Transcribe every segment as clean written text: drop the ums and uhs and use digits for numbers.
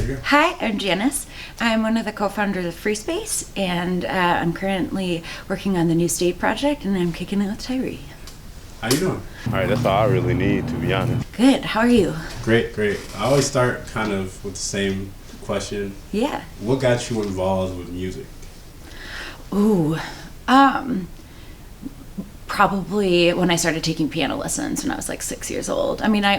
you go. Hi, I'm Janice. I'm one of the co-founders of Free Space, and I'm currently working on the new state project, and I'm kicking it with Tyree. How you doing? All right, that's all I really need, to be honest. Good. How are you? Great. I always start kind of with the same question. Yeah. What got you involved with music? Ooh. Probably when I started taking piano lessons when I was like 6 years old. I mean, I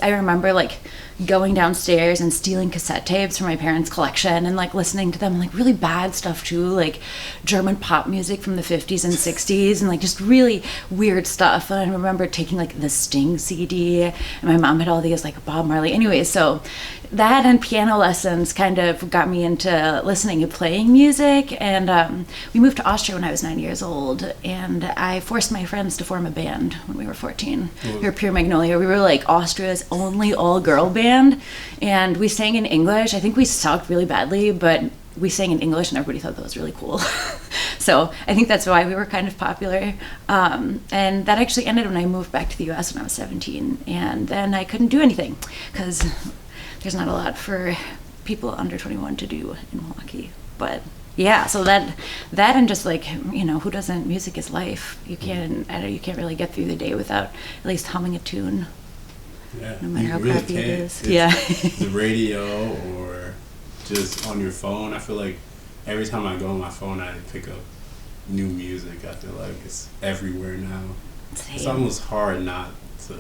remember like going downstairs and stealing cassette tapes from my parents' collection and like listening to them, like really bad stuff too, like German pop music from the 50s and 60s and like just really weird stuff. And I remember taking like the Sting CD, and my mom had all these like Bob Marley. Anyway, so that and piano lessons kind of got me into listening and playing music. And we moved to Austria when I was 9 years old, and I forced my friends to form a band when we were 14. We were Pure Magnolia. We were like Austria's only all-girl band, and we sang in English. I think we sucked really badly, but we sang in English and everybody thought that was really cool. So I think that's why we were kind of popular. And that actually ended when I moved back to the US when I was 17, and then I couldn't do anything because there's not a lot for people under 21 to do in Milwaukee. But yeah, so that and just like, you know, who doesn't, music is life. You can't really get through the day without at least humming a tune. Yeah, no matter how really crappy it can't. is. Yeah. The radio or just on your phone. I feel like every time I go on my phone, I pick up new music. I feel like it's everywhere now. Same. It's almost hard not to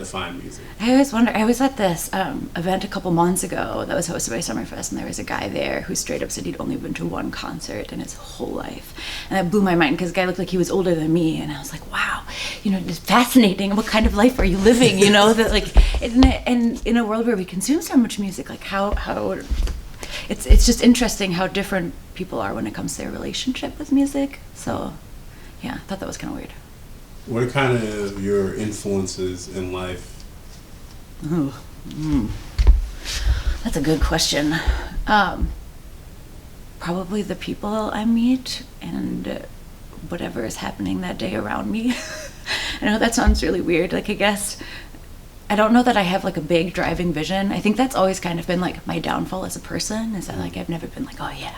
find music. I always wonder. I was at this event a couple months ago that was hosted by Summerfest, and there was a guy there who straight up said he'd only been to one concert in his whole life, and that blew my mind because the guy looked like he was older than me, and I was like, wow, you know, it's fascinating. What kind of life are you living? You know, that like, and in a world where we consume so much music, like how it's just interesting how different people are when it comes to their relationship with music. So, yeah, I thought that was kind of weird. What are kind of your influences in life? Oh, that's a good question. Probably the people I meet and whatever is happening that day around me. I know that sounds really weird. Like, I guess, I don't know that I have like a big driving vision. I think that's always kind of been like my downfall as a person, is that like I've never been like, oh yeah,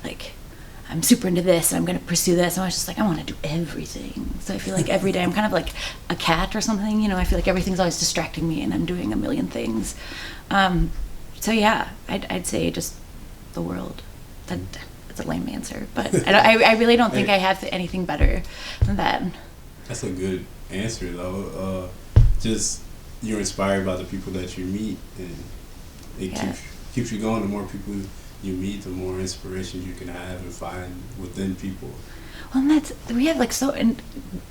like I'm super into this and I'm going to pursue this. And I was just like, I want to do everything. So I feel like every day I'm kind of like a cat or something, you know. I feel like everything's always distracting me and I'm doing a million things. So yeah, I'd say just the world. That's a lame answer, but I really don't think I have anything better than that. That's a good answer though. Just you're inspired by the people that you meet, and it keeps you going. The more people you meet, the more inspirations you can have and find within people. Well, and we have like and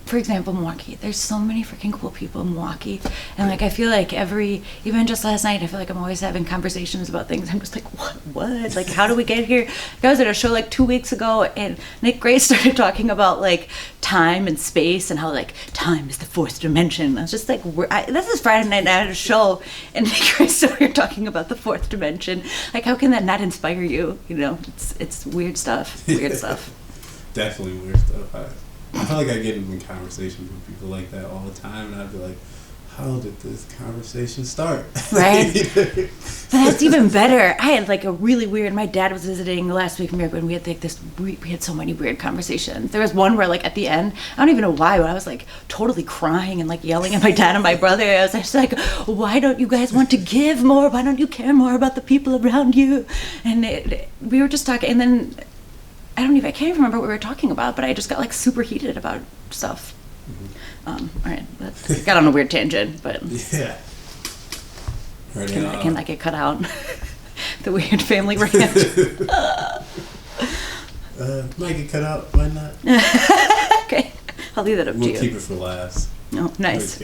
for example, Milwaukee, there's so many freaking cool people in Milwaukee, and like I feel like even just last night, I feel like I'm always having conversations about things. I'm just like, what? Like, how do we get here? I was at a show like 2 weeks ago, and Nick Gray started talking about like time and space and how like time is the fourth dimension. I was just like, this is Friday night, and I had a show, and Nick Gray started talking about the fourth dimension. Like, how can that not inspire you? You know, it's weird stuff. Weird stuff. Definitely weird stuff. I feel like I get in conversations with people like that all the time, and I'd be like, how did this conversation start? Right. But that's even better. I had like a really weird, my dad was visiting last week in America, and we had like we had so many weird conversations. There was one where like at the end, I don't even know why, but I was like totally crying and like yelling at my dad and my brother. I was just like, why don't you guys want to give more? Why don't you care more about the people around you? And we were just talking, and then I can't even remember what we were talking about, but I just got like super heated about stuff. Mm-hmm. All right, that got on a weird tangent, but yeah. Can that get cut out? The weird family rant. Might get cut out. Why not? Okay, I'll leave that up to you. We'll keep it for last. Oh, nice.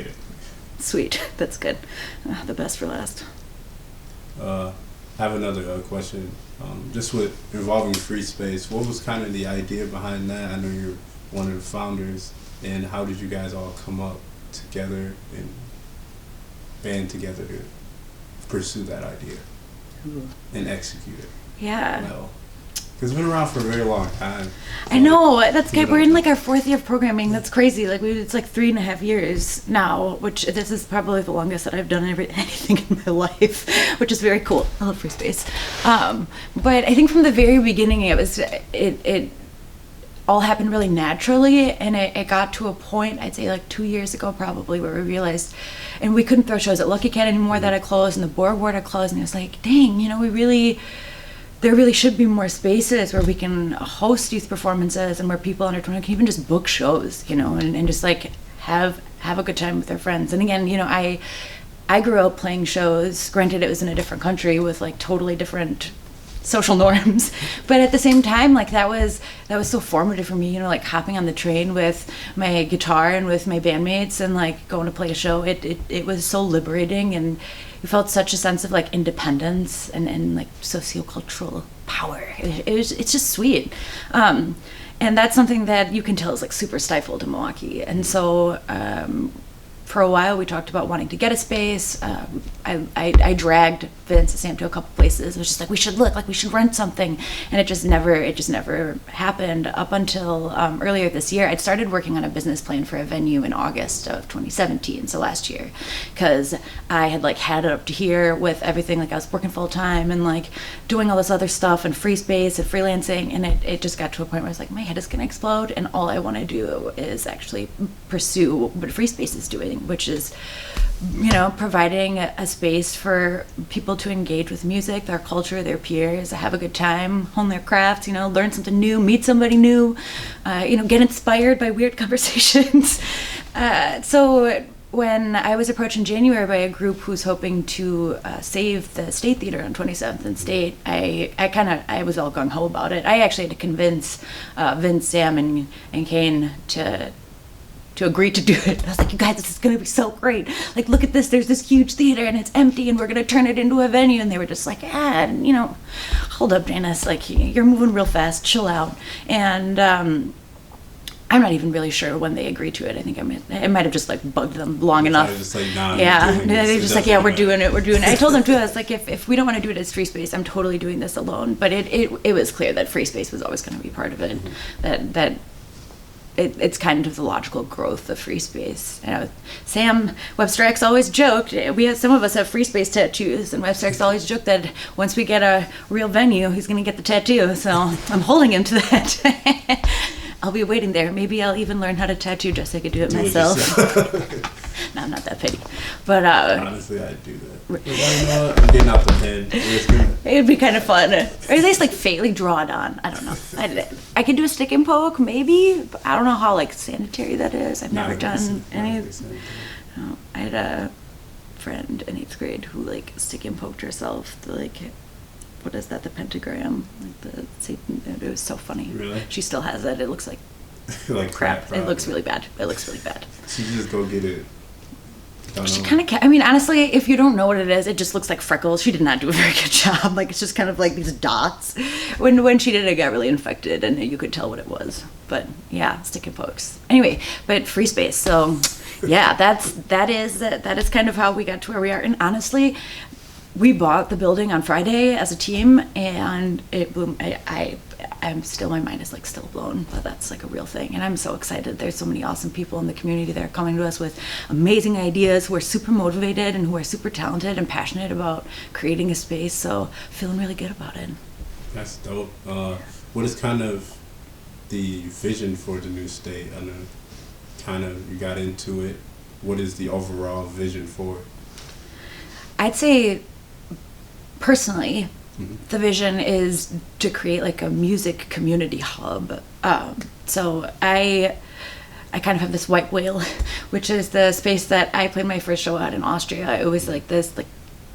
Sweet, that's good. The best for last. I have another question. Just with involving Free Space, what was kind of the idea behind that? I know you're one of the founders, and how did you guys all come up together and band together to pursue that idea and execute it? Yeah. Well, It's been around for a very long time. I know, that's good. We're in like our 4th year of programming. That's crazy. Like it's like 3.5 years now, which this is probably the longest that I've done anything in my life, which is very cool. I love free space. But I think from the very beginning, it all happened really naturally, and it got to a point, I'd say like 2 years ago probably, where we realized, and we couldn't throw shows at Lucky Cat anymore that had closed, and the Borg Ward had closed, and it was like, dang, there really should be more spaces where we can host youth performances and where people under 20 can even just book shows, and just like have a good time with their friends. And again, I grew up playing shows. Granted, it was in a different country with like totally different social norms, but at the same time, like that was so formative for me, like hopping on the train with my guitar and with my bandmates and like going to play a show. It was so liberating, and you felt such a sense of like independence and like sociocultural power. It's just sweet. And that's something that you can tell is like super stifled in Milwaukee. And so for a while we talked about wanting to get a space. I dragged Vince and Sam to a couple places. It was just like, we should rent something, and it just never happened up until earlier this year. I'd started working on a business plan for a venue in August of 2017, so last year, because I had like had it up to here with everything. Like I was working full time and like doing all this other stuff and free space and freelancing, and it just got to a point where I was like, my head is gonna explode, and all I want to do is actually pursue what free space is doing, which is providing a space for people to engage with music, their culture, their peers, have a good time, hone their crafts, learn something new, meet somebody new, get inspired by weird conversations. So when I was approached in January by a group who's hoping to save the State Theater on 27th and State, I was all gung-ho about it. I actually had to convince Vince, Sam, and Kane to agree to do it. I was like, you guys, this is gonna be so great. Like, look at this, there's this huge theater and it's empty and we're gonna turn it into a venue. And they were just like, hold up, Janice, like you're moving real fast, chill out. And I'm not even really sure when they agreed to it. I think it might have just like bugged them long enough. Just like, nah, they're just like, yeah, we're doing it. I told them too, I was like, if we don't want to do it as free space, I'm totally doing this alone. But it was clear that free space was always going to be part of it. That it's kind of the logical growth of free space. Sam Webster X always joked, some of us have free space tattoos, and Webster X always joked that once we get a real venue, he's going to get the tattoo. So I'm holding him to that. I'll be waiting there. Maybe I'll even learn how to tattoo just so I could do it myself. No, I'm not that petty. But honestly, I'd do that. I'm getting out the pen. It'd be kind of fun, or at least like faintly draw it on. I don't know. I could do a stick and poke, maybe. But I don't know how like sanitary that is. I've never done any. No, I had a friend in 8th grade who like stick and poked herself. What is that? The pentagram, like the Satan. It was so funny. Really? She still has it. It looks like like crap. It looks really bad. She just go get it. She kind of, honestly, if you don't know what it is, it just looks like freckles. She did not do a very good job. Like, it's just kind of like these dots. When she did it, got really infected, and you could tell what it was. But yeah, stick and pokes. Anyway, but free space. So yeah, that is kind of how we got to where we are. And honestly, we bought the building on Friday as a team, and it blew. I'm still, my mind is like still blown, but that's like a real thing. And I'm so excited. There's so many awesome people in the community that are coming to us with amazing ideas, who are super motivated and who are super talented and passionate about creating a space. So feeling really good about it. That's dope. What is kind of the vision for the new state? I know kind of you got into it. What is the overall vision for it? I'd say personally, the vision is to create like a music community hub. So I kind of have this white whale, which is the space that I played my first show at in Austria. It was like this like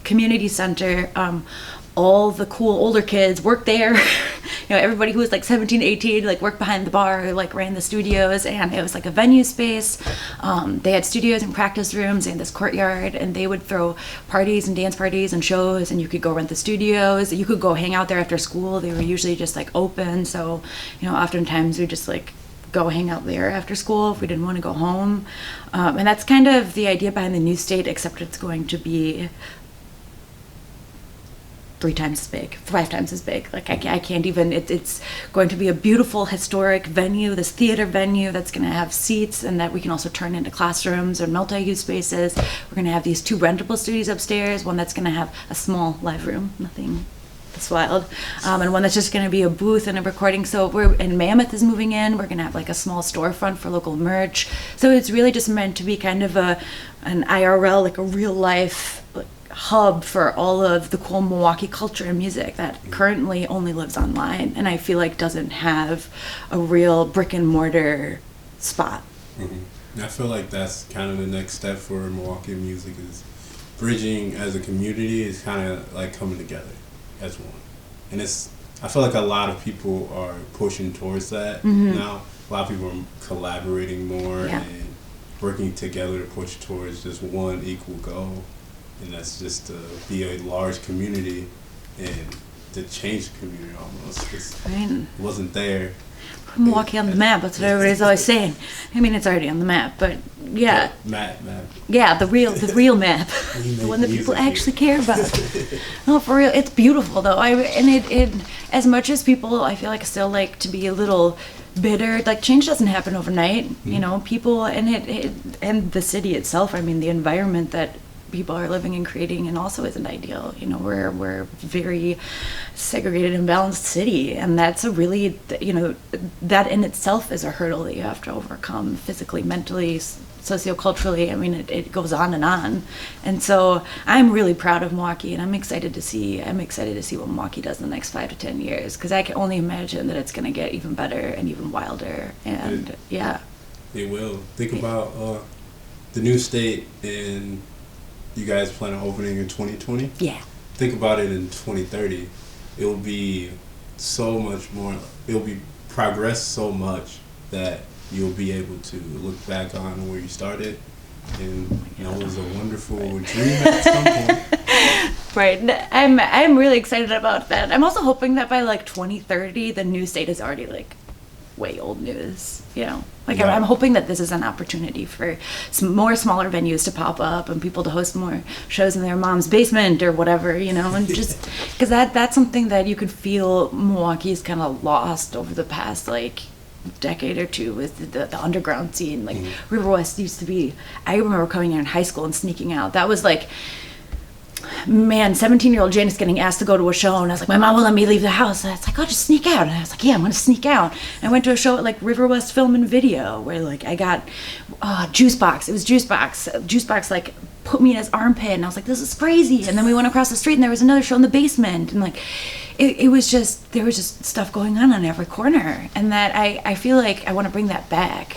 community center. All the cool older kids worked there. Everybody who was like 17, 18, like worked behind the bar, like ran the studios, and it was like a venue space. They had studios and practice rooms and this courtyard, and they would throw parties and dance parties and shows, and you could go rent the studios. You could go hang out there after school. They were usually just like open, so oftentimes we just like go hang out there after school if we didn't want to go home. And that's kind of the idea behind the new state, except it's going to be 3 times as big, 5 times as big. Like I can't even. It's going to be a beautiful historic venue, this theater venue that's going to have seats and that we can also turn into classrooms or multi-use spaces. We're going to have these 2 rentable studios upstairs. One that's going to have a small live room, nothing that's wild, and one that's just going to be a booth and a recording. So and Mammoth is moving in. We're going to have like a small storefront for local merch. So it's really just meant to be kind of an IRL, like a real life hub for all of the cool Milwaukee culture and music that currently only lives online, and I feel like doesn't have a real brick and mortar spot. I feel like that's kind of the next step for Milwaukee music, is bridging as a community, is kind of like coming together as one. And I feel like a lot of people are pushing towards that now. A lot of people are collaborating more and working together to push towards just one equal goal. And that's just to be a large community and to change the community almost. 'Cause it wasn't there. Milwaukee on the map, that's what everybody's always saying. I mean, it's already on the map, but yeah. Map. Yeah, the real map. The one that people actually care about. No, for real. It's beautiful though. It as much as people I feel like still like to be a little bitter, like change doesn't happen overnight. You know, people and the city itself, I mean the environment that people are living and creating and also isn't ideal. You know, we're very segregated and balanced city, and that's a really, you know, that in itself is a hurdle that you have to overcome physically, mentally, socioculturally. I mean, it goes on. And so I'm really proud of Milwaukee, and I'm excited to see what Milwaukee does in the next 5 to 10 years, because I can only imagine that it's going to get even better and even wilder. And it will. Think about the new state, and you guys plan on opening in 2020? Yeah. Think about it in 2030. It will be so much more, it will be progressed so much that you'll be able to look back on where you started, and you know, it was a wonderful dream at some point. Right. I'm really excited about that. I'm also hoping that by like 2030 the new state is already like way old news, you know. Like I'm hoping that this is an opportunity for some more smaller venues to pop up and people to host more shows in their mom's basement or whatever, you know, and just because that's something that you could feel Milwaukee's kind of lost over the past like decade or two with the underground scene. Like River West used to be, I remember coming here in high school and sneaking out. That was like, man, 17-year-old Janice getting asked to go to a show, and I was like, my mom won't let me leave the house. And I was like, oh, just sneak out. And I was like, yeah, I'm gonna sneak out. And I went to a show at like River West Film and Video, where like I got Juicebox. It was Juicebox. Juicebox like put me in his armpit, and I was like, this is crazy. And then we went across the street, and there was another show in the basement, and like it was just, there was just stuff going on every corner, and that I feel like I want to bring that back.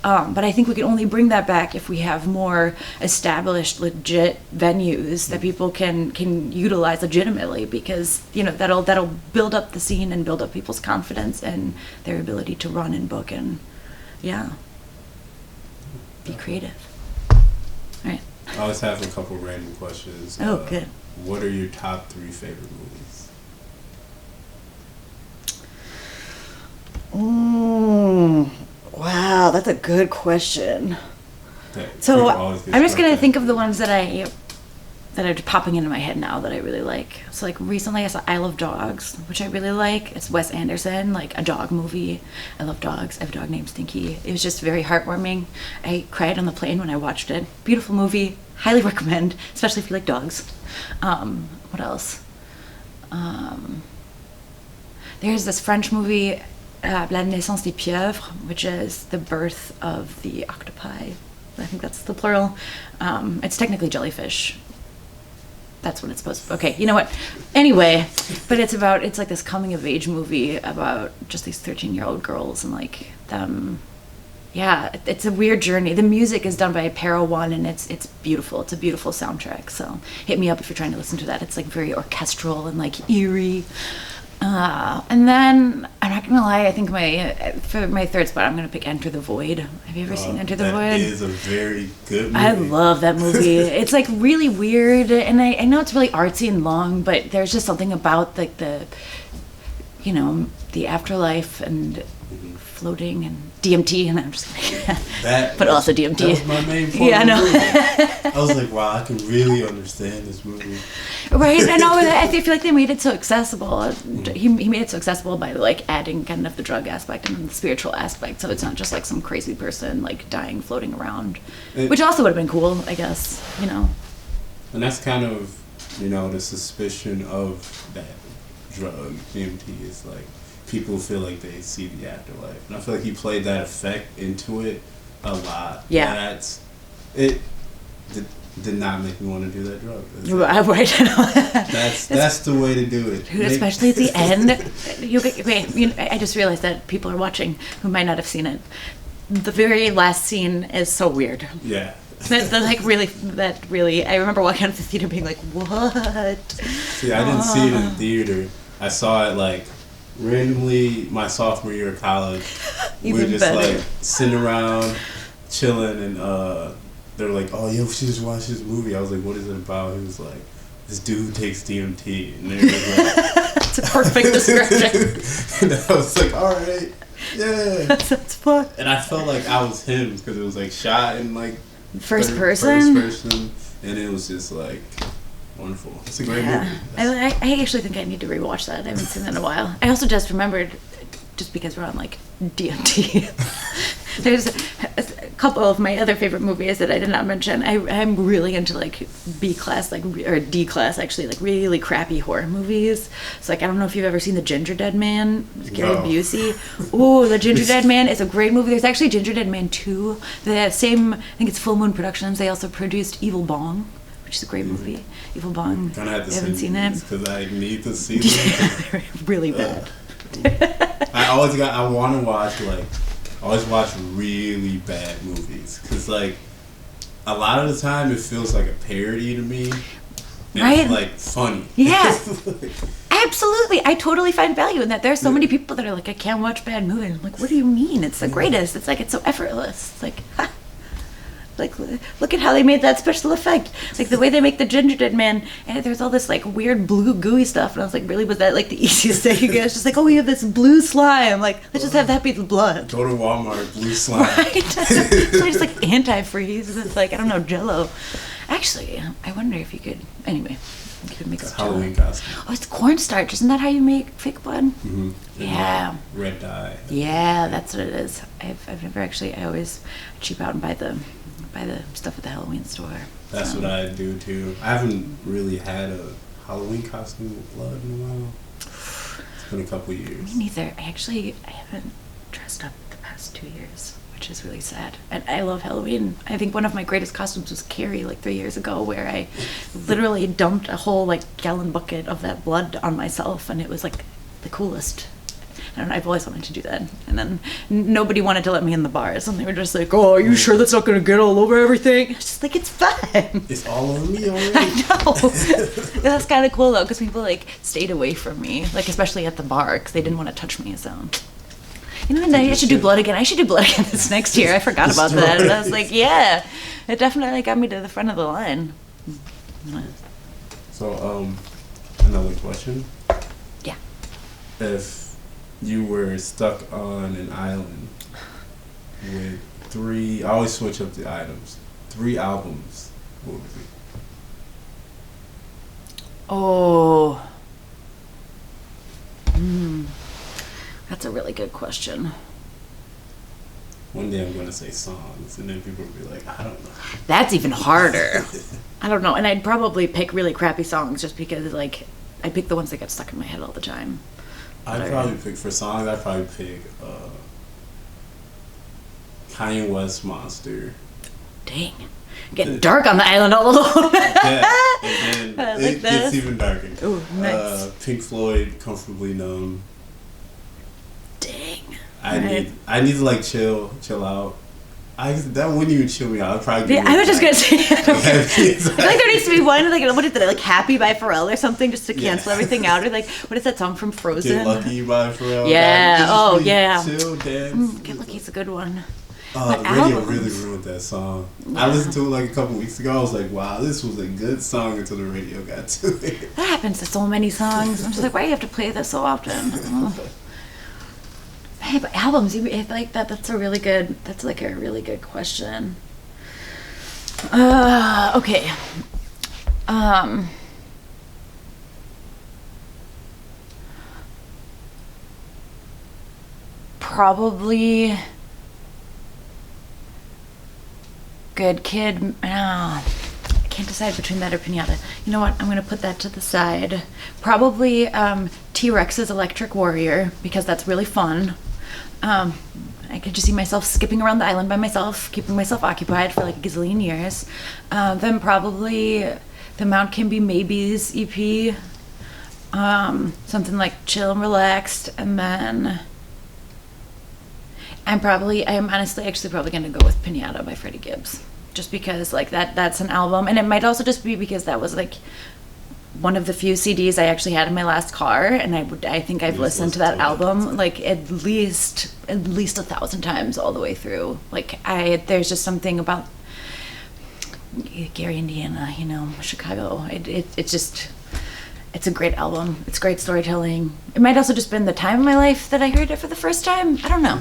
But I think we can only bring that back if we have more established, legit venues that people can utilize legitimately, because you know that'll build up the scene and build up people's confidence and their ability to run and book and be creative. All right. I always have a couple random questions. Oh, good. What are your top 3 favorite movies? Wow, that's a good question. Yeah, So I'm just gonna think of the ones that are popping into my head now that I really like. So like recently I saw I Love Dogs, which I really like. It's Wes Anderson, like a dog movie. I love dogs. I have a dog named Stinky. It was just very heartwarming. I cried on the plane when I watched it. Beautiful movie. Highly recommend, especially if you like dogs. What else? There's this French movie, La Naissance des Pieuvres, which is the birth of the octopi. I think that's the plural. It's technically jellyfish. That's what it's supposed to be. Okay, you know what? Anyway, but it's like this coming of age movie about just these 13-year-old girls and like them. Yeah, it's a weird journey. The music is done by Para One, and it's beautiful. It's a beautiful soundtrack. So hit me up if you're trying to listen to that. It's like very orchestral and like eerie. And then I'm not gonna lie, I think for my third spot I'm gonna pick Enter the Void. Have you ever seen Enter the Void? That is a very good movie. I love that movie. It's like really weird, and I know it's really artsy and long, but there's just something about like the afterlife and floating and DMT, and I'm just like, That, but also DMT. That was my main point. Yeah, I know. I was like, wow, I can really understand this movie. Right, I know. I feel like they made it so accessible. He made it so accessible by like adding kind of the drug aspect and the spiritual aspect, so it's not just like some crazy person like dying floating around, which also would have been cool, I guess. And that's kind of the suspicion of that drug DMT is like people feel like they see the afterlife, and I feel like he played that effect into it a lot. Yeah, it did not make me want to do that drug. Right. That's the way to do it. Especially at the end. I just realized that people are watching who might not have seen it. The very last scene is so weird. Yeah. That really, I remember walking out of the theater being like, what? See, I didn't see it in the theater. I saw it like randomly my sophomore year of college. We were just better. like sitting around, chilling, and they were like, "Oh, yo, we should just watch this movie." I was like, "What is it about?" He was like, "This dude takes DMT," and they were like, "It's a perfect description." And I was like, "All right, yeah." That's fun. And I felt like I was him because it was like shot in like first person, and it was just like wonderful. It's a great movie. I actually think I need to rewatch that. I haven't seen that in a while. I also just remembered, just because we're on like DMT, there's a couple of my other favorite movies that I did not mention. I'm really into like B class, or D class actually, like really crappy horror movies. So like I don't know if you've ever seen The Ginger Dead Man, Gary Busey. Ooh, The Ginger Dead Man is a great movie. There's actually Ginger Dead Man 2. The same, I think it's Full Moon Productions. They also produced Evil Bong, which is a great movie. Evil Bong. I haven't seen it because I need to see them. They're really bad. I want to watch I always watch really bad movies because like a lot of the time it feels like a parody to me, and right? It's like funny. Yeah, absolutely. I totally find value in that. There are so many people that are like, I can't watch bad movies. I'm like, what do you mean? It's the greatest. It's like it's so effortless. It's like, ha. Like, look at how they made that special effect. Like, the way they make the Ginger Dead Man, and there's all this, like, weird blue gooey stuff. And I was like, really, was that, like, the easiest thing? You guys just like, oh, we have this blue slime. Like, let's just have that be the blood. Go to Walmart, blue slime. Right? So it's, like, antifreeze. It's, like, I don't know, Jell-O. Actually, I wonder if you could, anyway, you could mix Halloween costume. Oh, it's cornstarch. Isn't that how you make fake blood? Mm-hmm. Yeah. Red dye. Yeah, that's what it is. I've never actually, I always cheap out and buy the stuff at the Halloween store. That's what I do too. I haven't really had a Halloween costume with blood in a while. It's been a couple years. Me neither. I haven't dressed up the past 2 years, which is really sad. And I love Halloween. I think one of my greatest costumes was Carrie like 3 years ago, where I literally dumped a whole like gallon bucket of that blood on myself, and it was like the coolest. I don't know, I've always wanted to do that. And then nobody wanted to let me in the bars. And they were just like, oh, are you sure that's not going to get all over everything? It's just like, it's fine. It's all over me already. I know. That's kind of cool, though, because people, like, stayed away from me. Like, especially at the bar, because they didn't want to touch me. So, and I should do blood again. I should do blood again this next year. I forgot about that. And I was like, yeah. It definitely got me to the front of the line. So, another question. Yeah. If you were stuck on an island with I always switch up the items, 3 albums, what would it be? Oh. That's a really good question. One day I'm going to say songs, and then people will be like, I don't know. That's even harder. I don't know. And I'd probably pick really crappy songs just because, like, I pick the ones that get stuck in my head all the time. I'd probably pick, for songs, I'd probably pick Kanye West Monster. Dang. Getting dark on the island all alone. Yeah, and then like it gets even darker. Ooh, nice. Pink Floyd, Comfortably Numb. Dang. I need to like chill out. That wouldn't even chill me out. I'd probably I was just gonna say. I feel like there needs to be one like what is it, like Happy by Pharrell or something, just to cancel everything out, or like what is that song from Frozen? Get Lucky by Pharrell. Yeah. Oh yeah. Chill, dance. Get Lucky's a good one. The radio really ruined that song. Yeah. I listened to it like a couple weeks ago. I was like, wow, this was a good song until the radio got to it. That happens to so many songs. I'm just like, why do you have to play this so often? Okay, but albums, like that's a really good. That's like a really good question. Okay. Probably Good Kid. I can't decide between that or Pinata. You know what? I'm gonna put that to the side. Probably T-Rex's Electric Warrior, because that's really fun. I could just see myself skipping around the island by myself, keeping myself occupied for like a gazillion years. Then probably the Mount Kimby Maybes EP. Something like chill and relaxed. And then I'm honestly actually probably going to go with Pinata by Freddie Gibbs. Just because like that's an album. And it might also just be because that was like one of the few CDs I actually had in my last car, and I think I've listened to that album like at least 1,000 times all the way through. Like there's just something about Gary, Indiana, Chicago. It's a great album. It's great storytelling. It might also just been the time of my life that I heard it for the first time. I don't know,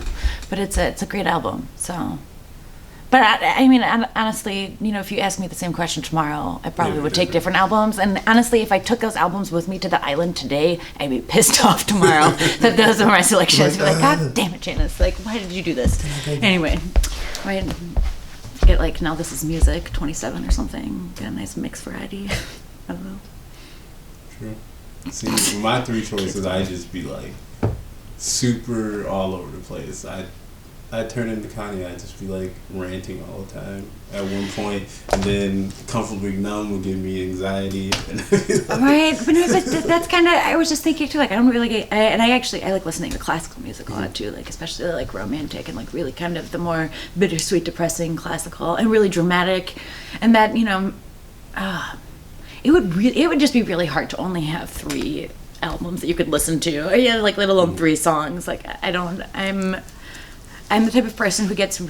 but it's a great album. So. But I mean, honestly, if you ask me the same question tomorrow, I probably would take different albums. And honestly, if I took those albums with me to the island today, I'd be pissed off tomorrow that those were my selections. I'd be like, God damn it, Janice! Like, why did you do this? Anyway, I get like Now This Is Music 27 or something. Get a nice mix variety. I don't know. True. See, my three choices, I just be like super all over the place. I'd turn into Kanye. I'd just be like ranting all the time at one point, and then Comfortably Numb would give me anxiety. Right, but that's kind of. I was just thinking too. Like I don't really, I like listening to classical music a lot too. Like especially like romantic and like really kind of the more bittersweet, depressing classical and really dramatic, and that it would just be really hard to only have 3 albums that you could listen to. Yeah, like let alone 3 songs. Like I'm the type of person who gets,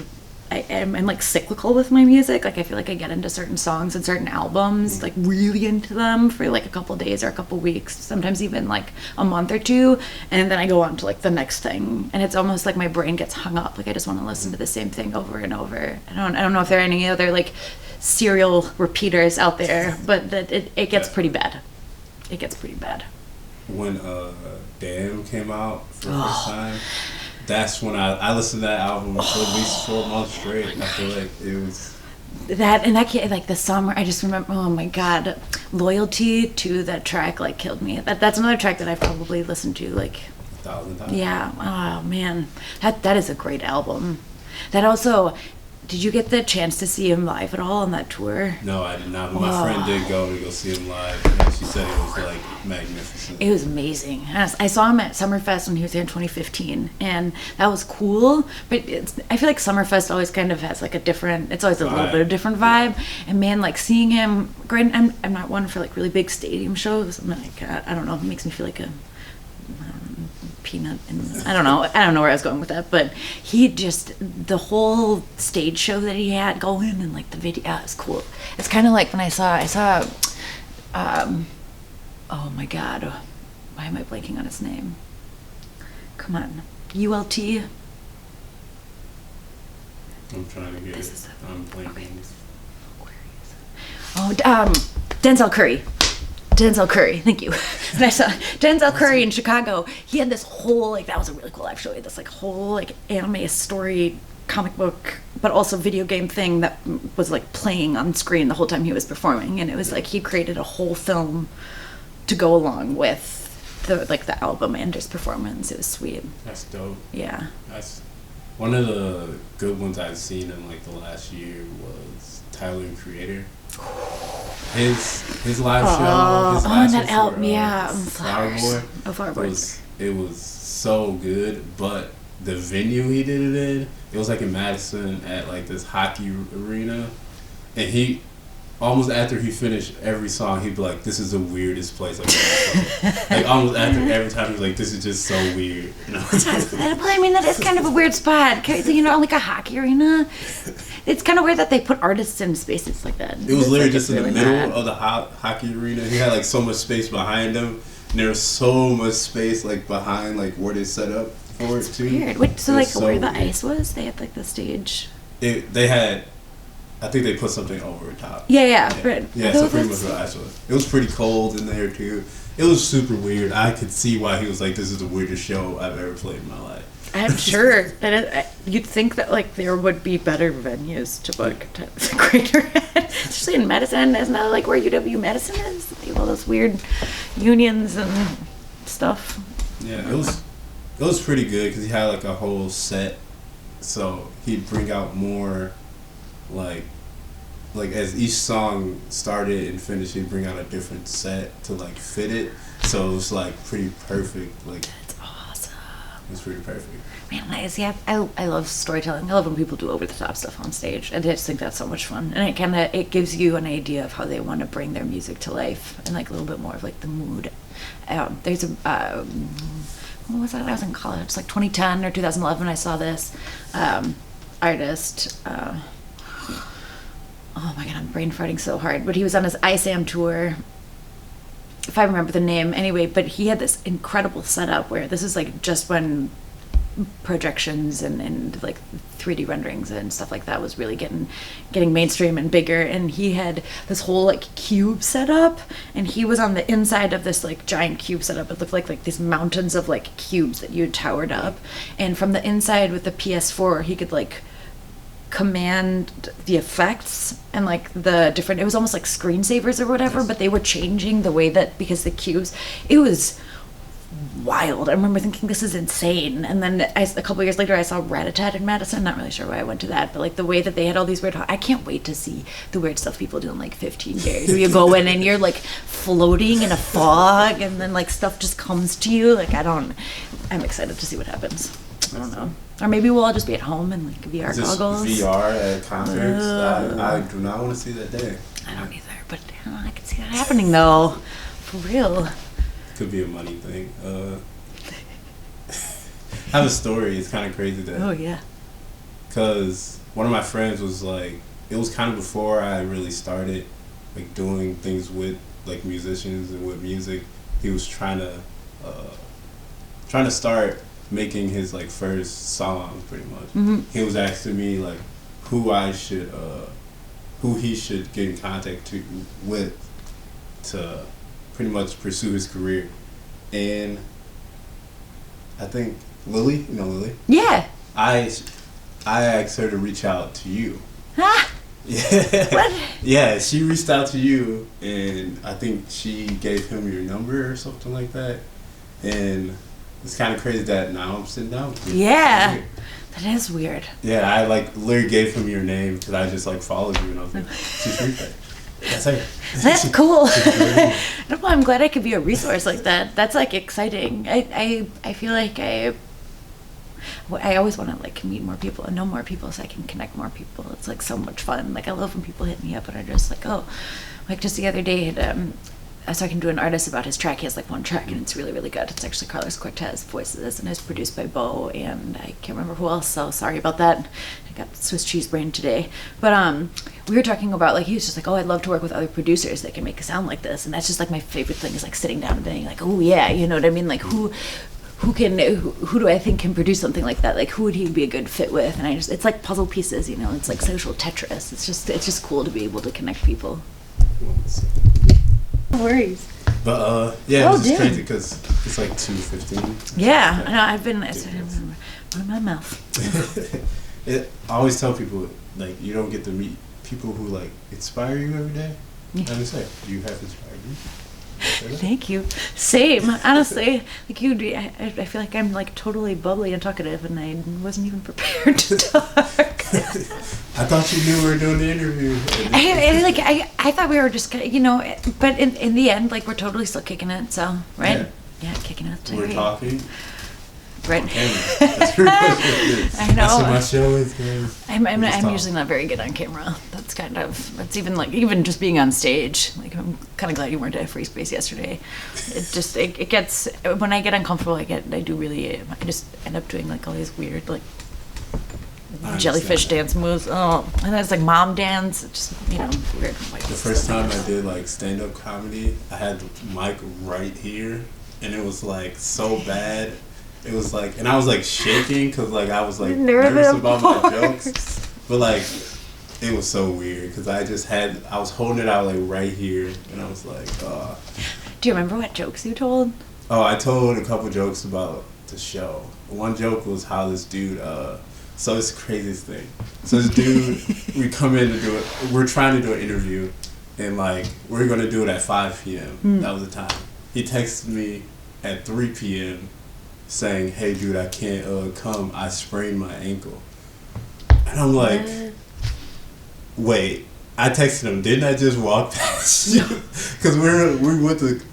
I'm like cyclical with my music. Like I feel like I get into certain songs and certain albums, like really into them for like a couple days or a couple weeks, sometimes even like a month or 2, and then I go on to like the next thing. And it's almost like my brain gets hung up. Like I just want to listen to the same thing over and over. I don't know if there are any other like serial repeaters out there, but that it gets pretty bad. It gets pretty bad. When Damn came out for the first time. That's when I listened to that album for at least 4 months straight. I feel like it was that, and that like the summer. I just remember. Oh my God, Loyalty to that track like killed me. That's another track that I've probably listened to like 1,000 times. Yeah. Oh man, that is a great album. That also. Did you get the chance to see him live at all on that tour? No, I did not. But my friend did go see him live, and she said it was like magnificent. It was amazing. I saw him at Summerfest when he was there in 2015, and that was cool. But I feel like Summerfest always kind of has like a different. It's always a little bit of different vibe. And man, like seeing him. Granted, I'm not one for like really big stadium shows. I'm like I don't know. It makes me feel like a peanut, and I don't know where I was going with that, but he just the whole stage show that he had going and like the video, it was cool. It's kind of like when I saw oh my God, why am I blanking on his name? Come on, ULT. I'm trying to get it. I'm blanking. Okay. Oh, Denzel Curry, thank you. And I saw Denzel Curry in Chicago. He had this whole, like, that was a really cool live show. He had this, like, whole, like, anime story, comic book, but also video game thing that was, like, playing on screen the whole time he was performing. And it was, like, he created a whole film to go along with, the album and his performance. It was sweet. That's dope. Yeah. That's one of the good ones I've seen in, like, the last year was Tyler, the Creator. His live show, his last that album, Flower Boy. It was so good, but the venue he did it in, it was like in Madison at like this hockey arena, and he almost after he finished every song, he'd be like, "This is the weirdest place I've ever seen." Like almost after every time, he was like, "This is just so weird." I mean, that is kind of a weird spot. Like a hockey arena. It's kind of weird that they put artists in spaces like that. It was literally just in the middle of the hockey arena. He had like so much space behind him, and there was so much space like behind like where they set up. for it too. Weird. Wait, so It like was so where the weird. ice was, they had like the stage. They had, I think they put something over the top. Yeah. But Yeah, so pretty much what I saw. It was pretty cold in there too. It was super weird. I could see why he was like, "This is the weirdest show I've ever played in my life." I'm sure that you'd think that like there would be better venues to book to Greater, especially in Medicine. Isn't that like where UW Medicine is? They have all those weird unions and stuff. Yeah, it was pretty good because he had like a whole set, so he'd bring out more, like as each song started and finished, he'd bring out a different set to like fit it. So it was like pretty perfect. Like That's awesome. it was pretty perfect. Man, I love storytelling. I love when people do over the top stuff on stage. I just think that's so much fun, and it gives you an idea of how they want to bring their music to life and like a little bit more of like the mood. There's a what was that? I was in college. It's like 2010 or 2011. I saw this artist. Oh my god, I'm brain farting so hard. But he was on his ISAM tour, if I remember the name. Anyway, but he had this incredible setup where this is like just when projections and like 3D renderings and stuff like that was really getting mainstream and bigger, and he had this whole like cube set up, and he was on the inside of this like giant cube setup. It looked like these mountains of like cubes that you had towered up, and from the inside with the PS4 he could like command the effects and like the different, it was almost like screensavers or whatever, but they were changing the way that, because the cubes, it was wild. I remember thinking this is insane, and then a couple years later I saw Rat-a-tat in Madison. Not really sure why I went to that, but like the way that they had all these weird, I can't wait to see the weird stuff people do in like 15 years where you go in and you're like floating in a fog and then like stuff just comes to you. Like I'm excited to see what happens. I don't know. Or maybe we'll all just be at home and like VR Just goggles. VR at concerts. I do not want to see that day. I don't either, but I can see that happening though. For real. Could be a money thing. I have a story. It's kind of crazy that. Oh yeah. Because one of my friends was like, it was kind of before I really started like doing things with like musicians and with music. He was trying to start making his like first song pretty much. Mm-hmm. He was asking me like who he should get in contact with to pretty much pursue his career. And I think Lily, you know Lily? Yeah. I asked her to reach out to you. Ah. Yeah. What? Yeah, she reached out to you, and I think she gave him your number or something like that. And it's kind of crazy that now I'm sitting down with you. Yeah. That is weird. Yeah, I like literally gave him your name because I just like followed you, and I was like, she's reached out. That's her. That's cool. No, I'm glad I could be a resource like that. That's like exciting. I feel like I always want to like meet more people and know more people so I can connect more people. It's like so much fun. Like I love when people hit me up and are just like, oh, like just the other day I was talking to an artist about his track. He has like one track and it's really, really good. It's actually Carlos Cortez voices and it's produced by Bo and I can't remember who else, so sorry about that. I got Swiss cheese brain today. But we were talking about like, he was just like, oh, I'd love to work with other producers that can make a sound like this. And that's just like my favorite thing is like sitting down and being like, oh yeah, you know what I mean? Like who do I think can produce something like that? Like who would he be a good fit with? And it's like puzzle pieces, you know, it's like social Tetris. It's just cool to be able to connect people. No worries. But yeah, it's just crazy because it's like 2:15. Yeah, I know. I've been. One in my mouth. I always tell people like you don't get to meet people who like inspire you every day. Yeah. Let me say, do you have inspired you? Thank you. Same, honestly. Like you, I feel like I'm like totally bubbly and talkative, and I wasn't even prepared to talk. I thought you knew we were doing the interview. I thought we were just, you know, but in the end, like we're totally still kicking it. So right, yeah kicking it. Tyree. We're talking. Right. That's pretty much what it is. I know. That's what my show is, guys. I'm usually not very good on camera. That's even just being on stage. Like I'm kind of glad you weren't at Free Space yesterday. It gets, when I get uncomfortable, I just end up doing like all these weird like jellyfish dance moves. Oh, and that's like mom dance. It's just, you know, weird. The first time I did like stand-up comedy, I had the mic right here, and it was like so bad. it was like, and I was like shaking because like I was like nervous about my jokes, but like it was so weird because I was holding it out like right here, and I was like, Do you remember what jokes you told? Oh, I told a couple jokes about the show. One joke was how this dude, so it's the craziest thing. So this dude, we come in to do it, we're trying to do an interview, and like, we're going to do it at 5 p.m. That was the time. He texted me at 3 p.m. saying, hey dude, I can't come, I sprained my ankle. And I'm like, wait. I texted him, didn't I just walk past you? Because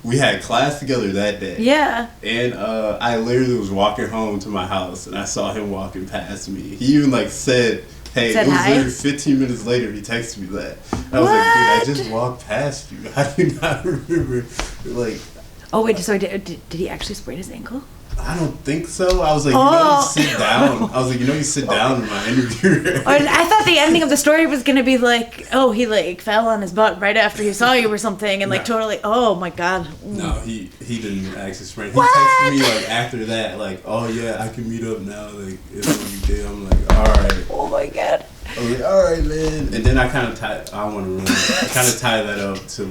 we had class together that day. Yeah. And I literally was walking home to my house, and I saw him walking past me. He even like said, hey, it was hi? literally 15 minutes later he texted me that. I was like, dude, I just walked past you. I do not remember. Like, oh wait, so did he actually sprain his ankle? I don't think so. I was like, you sit down. I was like, you sit down in my interview. I thought the ending of the story was gonna be like, oh, he like fell on his butt right after he saw you or something, and like totally. Oh my god. No, he didn't actually sprain. He texted me like after that, like, oh yeah, I can meet up now. Like, if you did, I'm like, all right. Oh my god. I was like, all right, man. And then I kind of I don't want to ruin it. I kind of tie that up to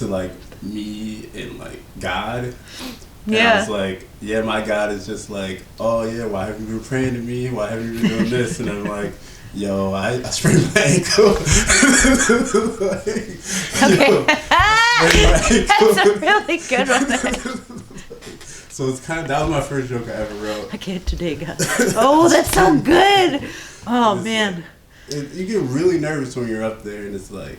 like me and like God. And I was like, yeah, my God is just like, oh yeah, why haven't you been praying to me? Why haven't you been doing this? And I'm like, yo, I sprained my ankle. Okay. That's a really good one. So it's that was my first joke I ever wrote. I can't today, God. Oh, that's so good. Oh man. You get really nervous when you're up there, and it's like,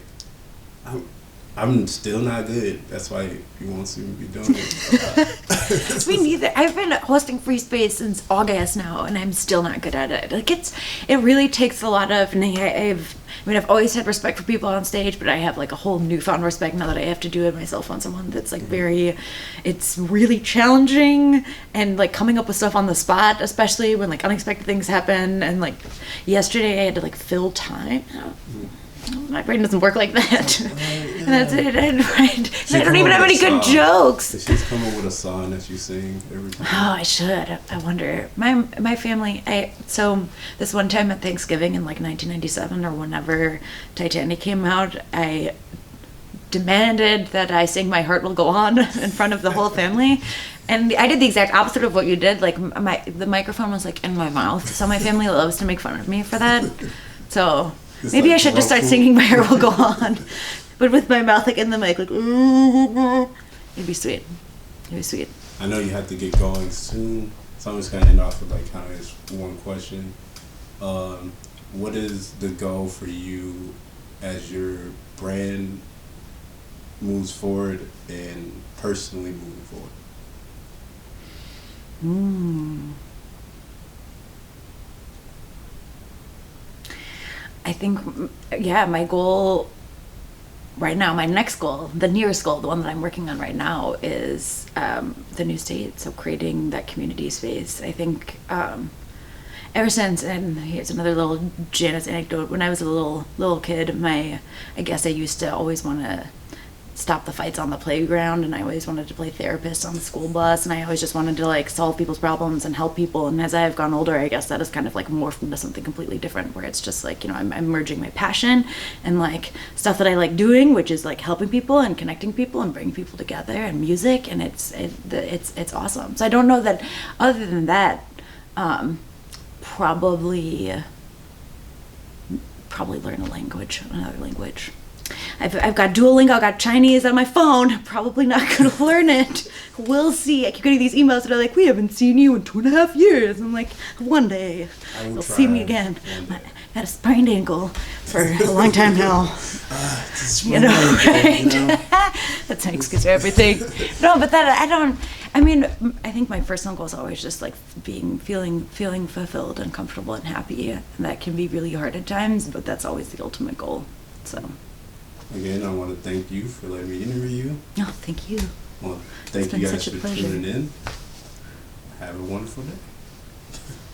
I'm still not good. That's why you won't see me be doing it. Me neither. I've been hosting Free Space since August now, and I'm still not good at it. Like it really takes a lot of. And I've always had respect for people on stage, but I have like a whole newfound respect now that I have to do it myself on someone that's like it's really challenging, and like coming up with stuff on the spot, especially when like unexpected things happen. And like yesterday, I had to like fill time. My brain doesn't work like that. And that's it. And I don't even have any good jokes. She's come up with a song that you sing every time. Oh, I should. I wonder. My family. So this one time at Thanksgiving in like 1997 or whenever Titanic came out, I demanded that I sing "My Heart Will Go On" in front of the whole family. And I did the exact opposite of what you did. Like the microphone was like in my mouth. So my family loves to make fun of me for that. So. Maybe like I should just start singing "My Heart Will Go On," but with my mouth like in the mic, like it'd be sweet. It'd be sweet. I know you have to get going soon, so I'm just gonna end off with like kind of just one question. What is the goal for you as your brand moves forward and personally moving forward? I think, my goal right now, my next goal, the nearest goal, the one that I'm working on right now is the new state. So creating that community space. I think ever since, and here's another little Janice anecdote. When I was a little kid, I guess I used to always want to stop the fights on the playground, and I always wanted to play therapist on the school bus, and I always just wanted to like solve people's problems and help people. And as I've gone older, I guess that has kind of like morphed into something completely different, where it's just like, I'm merging my passion and like stuff that I like doing, which is like helping people and connecting people and bringing people together, and music, and it's awesome. So I don't know that other than that, probably learn another language. I've got Duolingo, I've got Chinese on my phone. Probably not going to learn it. We'll see. I keep getting these emails that are like, we haven't seen you in 2.5 years. I'm like, one day you'll see me again. I had a sprained ankle for a long time now. Right? That's an excuse for everything. No, but I think my personal goal is always just like feeling fulfilled and comfortable and happy. And that can be really hard at times, but that's always the ultimate goal. So. Again, I want to thank you for letting me interview you. Oh, thank you. Well, thank you guys for tuning in. Have a wonderful day.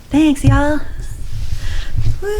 Thanks, y'all.